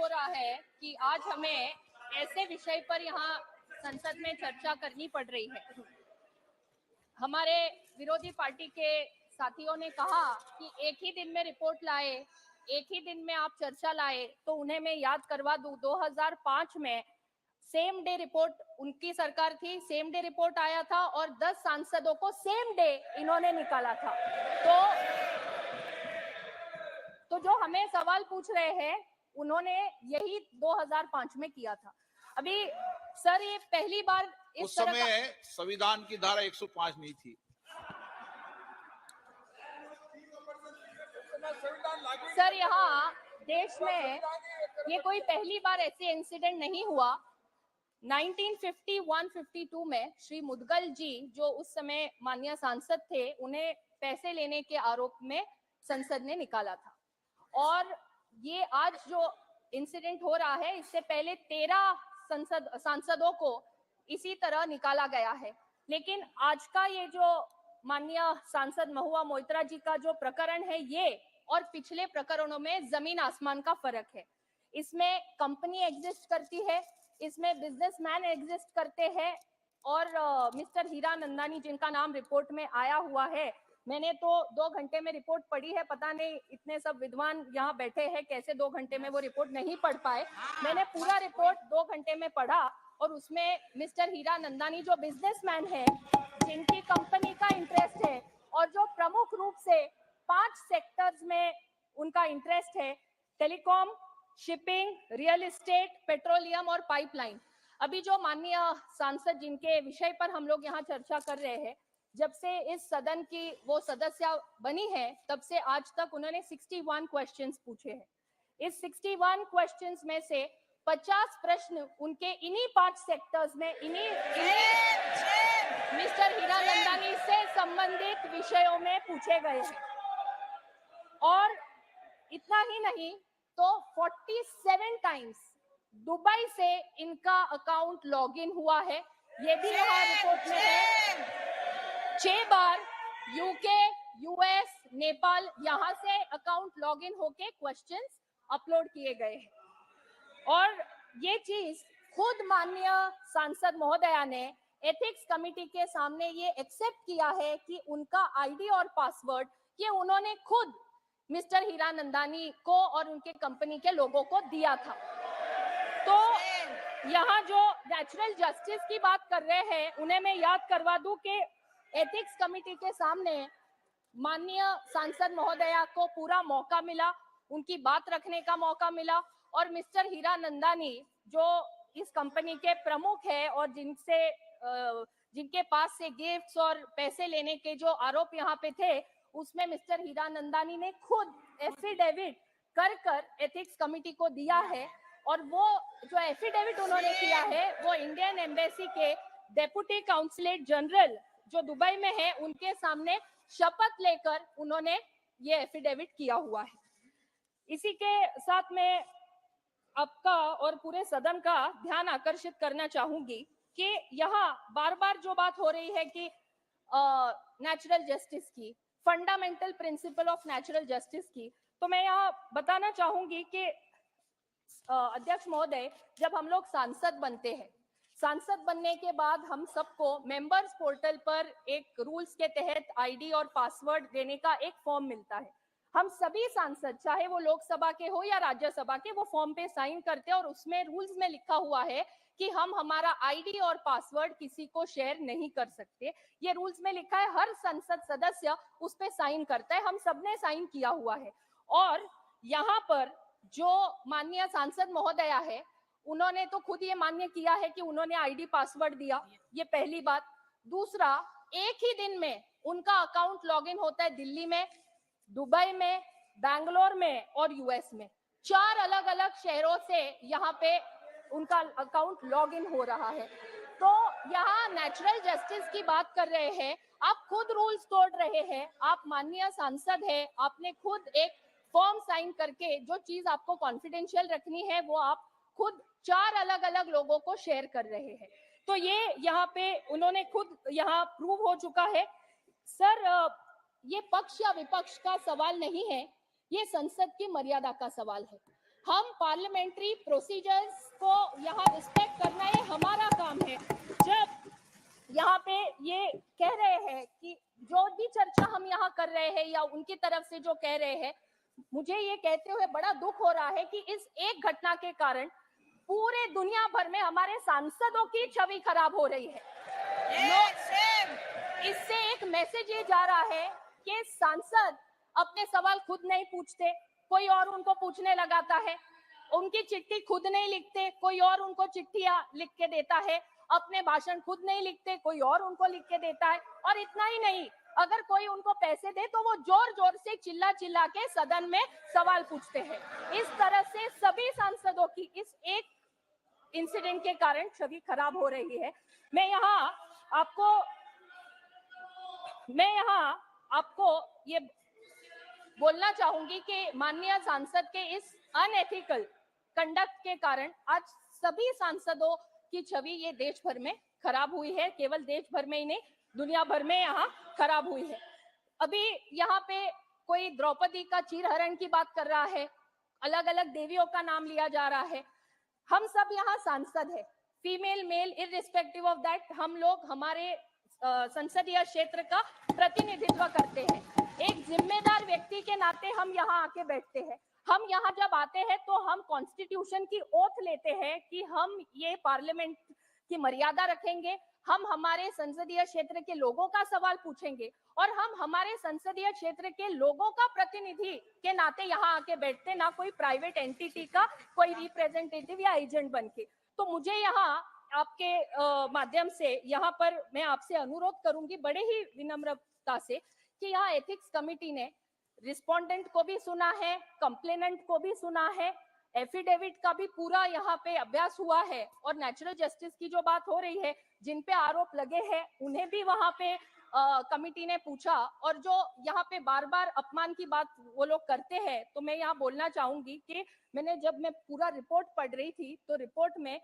हो रहा है कि आज हमें ऐसे विषय पर यहाँ संसद में चर्चा करनी पड़ रही है। हमारे विरोधी पार्टी के साथियों ने कहा कि एक ही दिन में रिपोर्ट लाए, एक ही दिन में आप चर्चा लाए, तो उन्हें मैं याद करवा दूं 2005 में सेम डे रिपोर्ट उनकी सरकार थी, सेम डे रिपोर्ट आया था और 10 सांसदों को सेम डे इन्होंने निकाला था। तो जो हमें सवाल पूछ रहे हैं उन्होंने यही 2005 में किया था। अभी सर ये पहली बार उस समय संविधान की धारा 105 नहीं थी। सर यहाँ देश में ये कोई पहली बार ऐसे इंसिडेंट नहीं हुआ। 1951-52 में श्री मुदगल जी जो उस समय माननीय सांसद थे, उन्हें पैसे लेने के आरोप में संसद ने निकाला था। और ये आज जो इंसिडेंट हो रहा है, इससे पहले 13 सांसदों को इसी तरह निकाला गया है। लेकिन आज का ये जो माननीय सांसद महुआ मोइत्रा जी का जो प्रकरण है, ये और पिछले प्रकरणों में जमीन आसमान का फर्क है। इसमें कंपनी एग्जिस्ट करती है, इसमें बिजनेसमैन एग्जिस्ट करते हैं और मिस्टर हीरानंदानी जिनका नाम रिपोर्ट में आया हुआ है, मैंने तो 2 घंटे में रिपोर्ट पढ़ी है। पता नहीं इतने सब विद्वान यहाँ बैठे हैं कैसे 2 घंटे में वो रिपोर्ट नहीं पढ़ पाए। मैंने पूरा रिपोर्ट 2 घंटे में पढ़ा और उसमें मिस्टर हीरानंदानी जो बिजनेसमैन है, जिनकी कंपनी का इंटरेस्ट है और जो प्रमुख रूप से 5 सेक्टर्स में उनका इंटरेस्ट है, telecom, shipping, real estate, petroleum और पाइपलाइन। अभी जो माननीय सांसद जिनके विषय पर हम लोग यहाँ चर्चा कर रहे हैं, जब से इस सदन की वो सदस्य बनी है तब से आज तक उन्होंने 61 क्वेश्चंस पूछे हैं। इस 61 क्वेश्चंस में से 50 प्रश्न उनके इन्हीं 5 सेक्टर्स में इन्हीं मिस्टर हीरानंदानी से संबंधित विषयों में पूछे गए हैं। और इतना ही नहीं तो 47 टाइम्स दुबई से इनका अकाउंट लॉगिन हुआ है, ये भी यहाँ रिपोर्ट में है। 6 बार यूके, यूएस, नेपाल, यहाँ से अकाउंट लॉगिन होके क्वेश्चंस अपलोड किए गए हैं। और ये चीज खुद माननीय सांसद महोदया ने एथिक्स कमेटी के सामने ये एक्सेप्ट किया है कि उनका आईडी और पासवर्ड ये उन्होंने खुद मिस्टर हीरानंदानी को और उनके कंपनी के लोगों को दिया था। तो यहाँ जो नेचुरल जस्टिस की बात कर रहे हैं, उन्हें मैं याद करवा दूं कि एथिक्स कमेटी के सामने माननीय सांसद महोदया को पूरा मौका मिला, उनकी बात रखने का मौका मिला और मिस्टर हीरानंदानी जो इस कंपनी के प्रमुख है और जिनके पास से गिफ्ट्स और पैसे लेने के जो आरोप यहाँ पे थे, उसमें मिस्टर हीरानंदानी ने खुद एफिडेविट कर एथिक्स कमेटी को दिया है। और वो जो एफिडेविट उन्होंने किया है वो इंडियन एम्बेसी के डेप्यूटी काउंसलेट जनरल जो दुबई में है, उनके सामने शपथ लेकर उन्होंने ये एफिडेविट किया हुआ है। इसी के साथ मैं आपका और पूरे सदन का ध्यान आकर्षित करना चाहूंगी कि यहाँ बार बार जो बात हो रही है कि नेचुरल जस्टिस की, fundamental principle of natural justice की, तो मैं यहाँ बताना चाहूंगी कि अध्यक्ष महोदय, जब हम लोग सांसद बनते हैं, सांसद बनने के बाद हम सबको मेंबर्स पोर्टल पर एक रूल्स के तहत आईडी और पासवर्ड देने का एक फॉर्म मिलता है। हम सभी सांसद, चाहे वो लोकसभा के हो या राज्यसभा के, वो फॉर्म पे साइन करते हैं और उसमें रूल्स में लिखा हुआ है कि हम हमारा आईडी और पासवर्ड किसी को शेयर नहीं कर सकते। ये रूल्स में लिखा है, हर संसद सदस्य उस पे साइन करता है, हम सबने साइन किया हुआ है। और यहाँ पर जो माननीय सांसद महोदया है, उन्होंने तो खुद ये मान्य किया है कि उन्होंने आईडी पासवर्ड दिया, ये पहली बात। दूसरा, एक ही दिन में उनका अकाउंट लॉगिन होता है दिल्ली में, दुबई में, बैंगलोर में और यूएस में। 4 अलग अलग शहरों से यहाँ पे उनका अकाउंट लॉगिन हो रहा है। तो यहाँ नेचुरल जस्टिस की बात कर रहे हैं, आप खुद रूल्स तोड़ रहे हैं। आप माननीय सांसद है, आपने खुद एक फॉर्म साइन करके जो चीज आपको कॉन्फिडेंशियल रखनी है वो आप खुद 4 अलग अलग लोगों को शेयर कर रहे हैं। तो ये यहाँ पे उन्होंने खुद यहाँ प्रूव हो चुका है। सर, ये पक्ष या विपक्ष का सवाल नहीं है, ये संसद की मर्यादा का सवाल है। हम पार्लियामेंट्री प्रोसीजर्स को यहाँ रिस्पेक्ट करना ये हमारा काम है। जब यहाँ पे ये कह रहे हैं कि जो भी चर्चा हम यहाँ कर रहे हैं या उनकी तरफ से जो कह रहे हैं, मुझे ये कहते हुए बड़ा दुख हो रहा है कि इस एक घटना के कारण पूरे दुनिया भर में हमारे सांसदों की छवि खराब हो रही है। इससे एक मैसेज ये जा रहा है कि सांसद अपने सवाल खुद नहीं पूछते, कोई और उनको पूछने लगाता है, उनकी चिट्ठी खुद नहीं लिखते, कोई और उनको चिट्ठियां लिख के देता है, अपने भाषण खुद नहीं लिखते, कोई और उनको लिख के देता है। और इतना ही नहीं, अगर कोई उनको पैसे दे तो वो जोर जोर से चिल्ला चिल्ला के सदन में सवाल पूछते हैं। इस तरह से सभी सांसदों की इस एक इंसिडेंट के कारण छवि खराब हो रही है। मैं यहाँ आपको ये बोलना चाहूंगी कि माननीय सांसद के इस अनएथिकल कंडक्ट के कारण आज सभी सांसदों की छवि ये देश भर में खराब हुई है। केवल देश भर में ही नहीं, दुनिया भर में यहाँ खराब हुई है। अभी यहाँ पे कोई द्रौपदी का चीरहरण की बात कर रहा है, अलग अलग देवियों का नाम लिया जा रहा है। हम सब यहाँ सांसद है, female male irrespective of that, हम लोग हमारे संसदीय क्षेत्र का प्रतिनिधित्व करते हैं। एक जिम्मेदार व्यक्ति के नाते हम यहाँ आके बैठते हैं। हम यहाँ जब आते हैं तो हम कॉन्स्टिट्यूशन की ओथ लेते हैं कि हम ये पार्लियामेंट की मर्यादा रखेंगे, हम हमारे संसदीय क्षेत्र के लोगों का सवाल पूछेंगे और हम हमारे संसदीय क्षेत्र के लोगों का प्रतिनिधि के नाते यहाँ आके बैठते, ना कोई प्राइवेट एंटिटी का कोई रिप्रेजेंटेटिव या एजेंट बनके। तो मुझे यहाँ आपके माध्यम से यहाँ पर मैं आपसे अनुरोध करूंगी बड़े ही विनम्रता से कि यहाँ एथिक्स कमेटी ने रिस्पोंडेंट को भी सुना है, कंप्लेनेंट को भी सुना है, एफिडेविट का भी पूरा यहाँ पे अभ्यास हुआ है और नेचुरल जस्टिस की जो बात हो रही है, जिन पे आरोप लगे हैं उन्हें भी वहाँ पे कमिटी ने पूछा। और जो यहाँ पे बार बार अपमान की बात वो लोग करते हैं, तो मैं यहाँ बोलना चाहूंगी कि जब मैं पूरा रिपोर्ट पढ़ रही थी तो रिपोर्ट में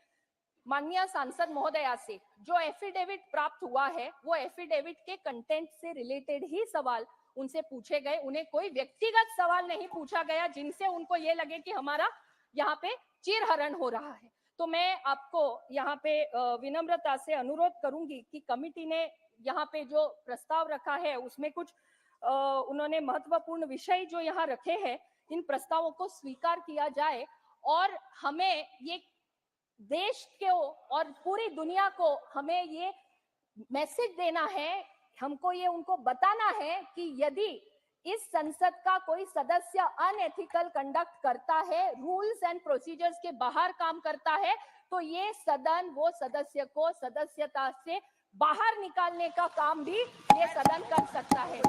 माननीय सांसद महोदया से जो एफिडेविट प्राप्त हुआ है, वो एफिडेविट के कंटेंट से रिलेटेड ही सवाल उनसे पूछे गए। उन्हें कोई व्यक्तिगत सवाल नहीं पूछा गया जिनसे उनको ये लगे कि हमारा यहाँ पे चीरहरण हो रहा है। तो मैं आपको यहाँ पे विनम्रता से अनुरोध करूंगी कि कमिटी ने यहाँ पे जो प्रस्ताव रखा है उसमें कुछ उन्होंने महत्वपूर्ण विषय जो यहाँ रखे हैं, इन प्रस्तावों को स्वीकार किया जाए और हमें ये देश को और पूरी दुनिया को हमें ये मैसेज देना है, हमको ये उनको बताना है कि यदि इस संसद का कोई सदस्य अनएथिकल कंडक्ट करता है, रूल्स एंड प्रोसीजर्स के बाहर काम करता है, तो ये सदन वो सदस्य को सदस्यता से बाहर निकालने का काम भी ये सदन कर सकता है।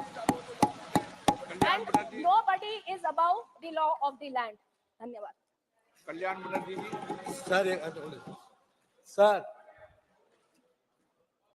And nobody is about the law of the land. धन्यवाद। कल्याण बनर्जी जी। सर